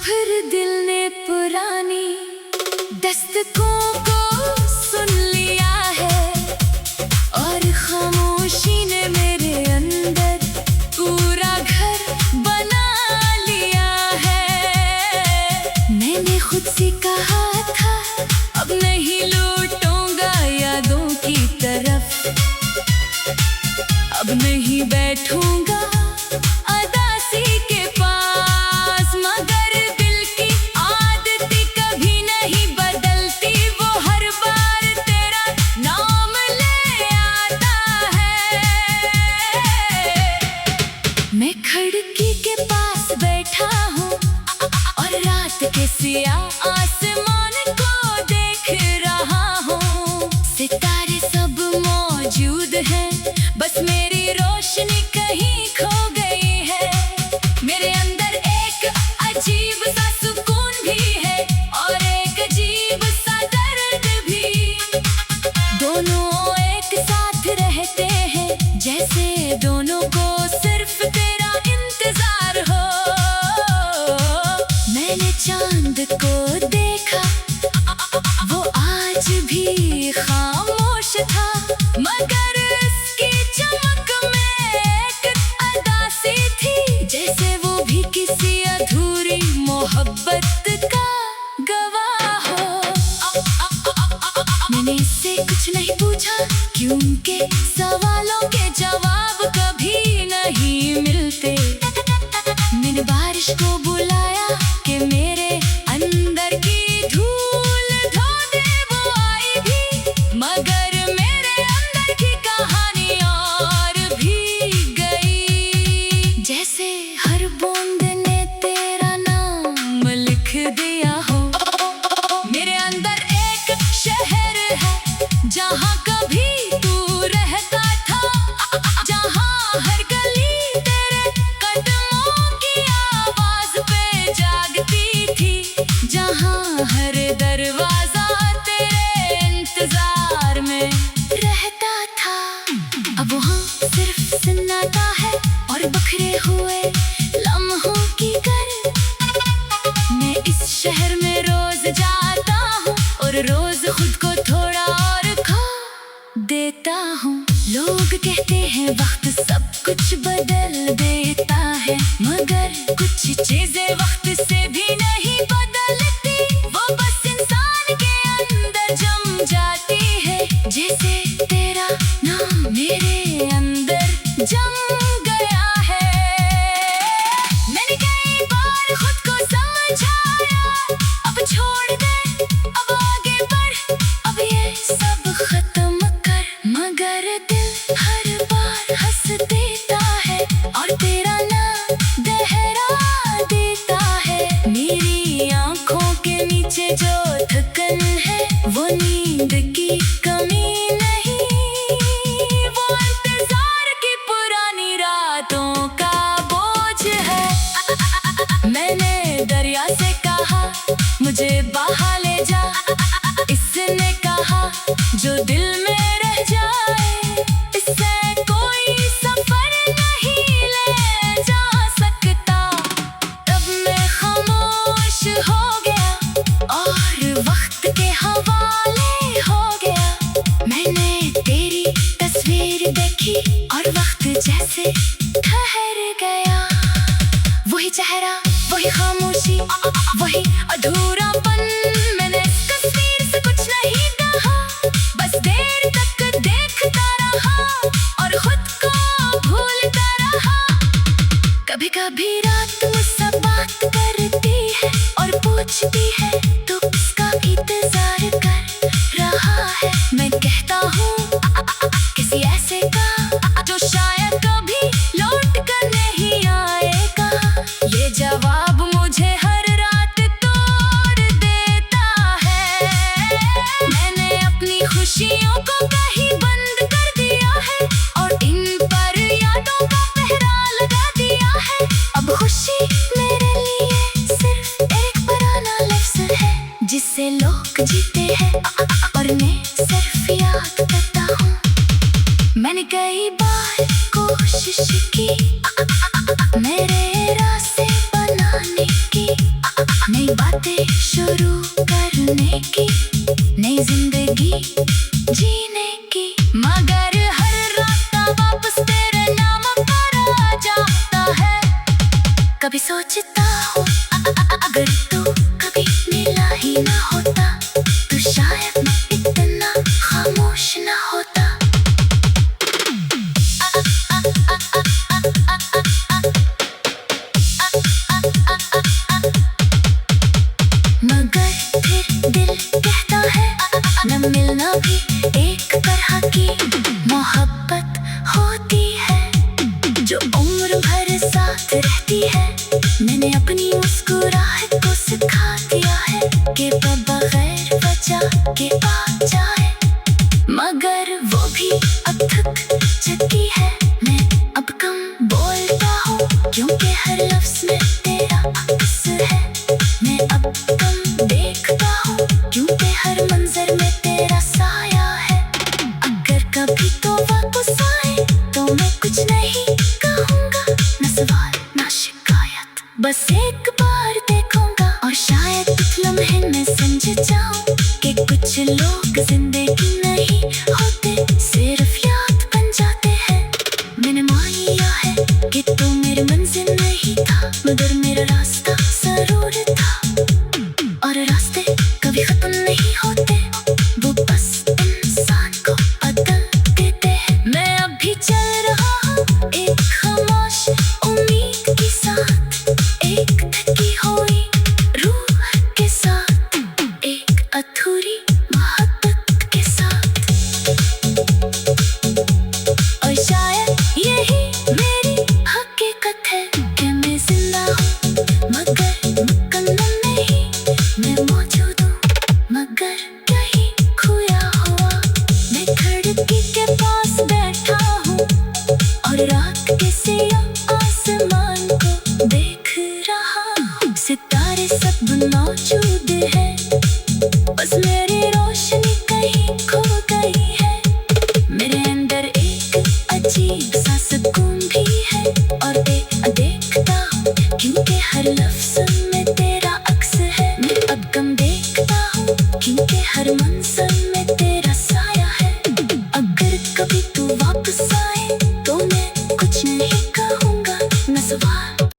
फिर दिल ने पुरानी दस्तकों को सुन लिया है और खामोशी ने मेरे अंदर पूरा घर बना लिया है। मैंने खुद से कहा था अब नहीं लौटूंगा यादों की तरफ, अब नहीं बैठूंगा अदासी के पास, मगर दिल की आदत कभी नहीं बदलती, वो हर बार तेरा नाम ले आता है। मैं खिड़की के पास बैठा हूँ और रात के सियाह आसमान को देख रहा हूँ। सितारे सब मौजूद हैं, बस मेरी रोशनी कहीं खो गई है। मेरे अंदर एक अजीब सा सुकून भी है और एक अजीब सा दर्द भी। दोनों एक साथ रहते हैं जैसे दोनों को सिर्फ तेरा इंतजार हो। मैंने चांद को देखा, वो आज भी खामोश था, मगर उसकी चमक में एक अदासी थी, जैसे वो भी किसी अधूरी मोहब्बत का गवाह हो। मैंने इससे कुछ नहीं पूछा क्योंकि सवालों के जवाब कभी नहीं मिलते। मैंने बारिश को बुलाया कि मेरे अंदर की धूल धो दे, वो आई भी, मगर मेरे अंदर की कहानी और भी गई। जैसे हर बूंद ने तेरा नाम लिख दिया हो। मेरे अंदर एक शहर है जहाँ कभी तू रहता था, जहाँ हर गली तेरे कदमों की आवाज पे जागती थी, जहाँ हर दरवाजा तेरे इंतजार में रहता था। अब वहाँ सिर्फ सन्नाटा है और बिखरे हुए लम्हों की कर। मैं इस शहर में रोज जाता हूँ और रोज खुद को थोड़ा और खो देता हूँ। लोग कहते हैं वक्त सब कुछ बदल देता है, मगर कुछ चीजें वक्त से भी नहीं बदलती, वो बस इंसान के अंदर जम जाती है, जैसे तेरा नाम मेरे अंदर जम गया है। मैंने कई बार खुद को समझाया अब छोड़ दे, अब आगे बढ़, अब ये सब खत्म कर, मगर दिल हर बार हंस देता है और तेरा नाम दोहरा देता है। मेरी आंखों के नीचे जो थकन है वो नींद की कमी नहीं, वो इंतजार की पुरानी रातों का बोझ है। मैंने दरिया से कहा मुझे बहा ले जा, इसने कहा जो दिल में रह जाए इससे कोई सफर नहीं ले जा सकता। तब मैं खामोश हो गया और वक्त के हवाले हो गया। मैंने तेरी तस्वीर देखी और वक्त जैसे ठहर गया। वही चेहरा, वही खामोशी, वही अधूरापन। मैंने इस तस्वीर से कुछ नहीं कहा, बस देर तक देखता रहा और खुद को भूलता रहा। कभी कभी रात मुझसे बात करती है और पूछती है तू किसका इंतजार कर रहा है। मैं कहता हूँ किसी ऐसे का जो शायद कभी लौट कर नहीं आएगा। ये जवाब मुझे हर रात तोड़ देता है। मैंने अपनी खुशियों को कहीं बंद कर दिया है और इन पर यादों का पहरा लगा दिया है। अब खुशी मेरे लिए सिर्फ एक पुराना लफ्ज़ है जिससे लोग जीते हैं और मैं सिर्फ याद करता हूँ। मैंने कई बार कोशिश की मेरे रास्ते बनाने की, कभी सोचता हूँ अगर तू कभी मिला ही ना होता तो शायद मैं इतना खामोश ना होता। मगर फिर दिल कहता है न मिलना भी एक तरह की मोहब्बत होती है जो उम्र भर साथ रहती है। मैंने अपनी मुस्कुराहट को सिखा दिया है कि बगैर वजह के आ जाए, मगर वो भी अब थक चुकी है। मैं अब कम बोलता हूँ क्योंकि हर लफ्ज़ में तेरा अक्स है। मैं अब कम देखता हूँ क्योंकि हर मंजर में तेरा साया है। अगर कभी तो वापस आए तो मैं कुछ नहीं कहूँगा, न सवाल न शिकायत, बस एक बार देखूंगा और शायद कुछ लम्हे में समझ जाऊं कि कुछ लोग जिंदगी नहीं होते, सिर्फ याद बन जाते हैं। मैंने मान लिया है कि तू मेरी मंजिल नहीं था, मगर मेरा रास्ता जरूर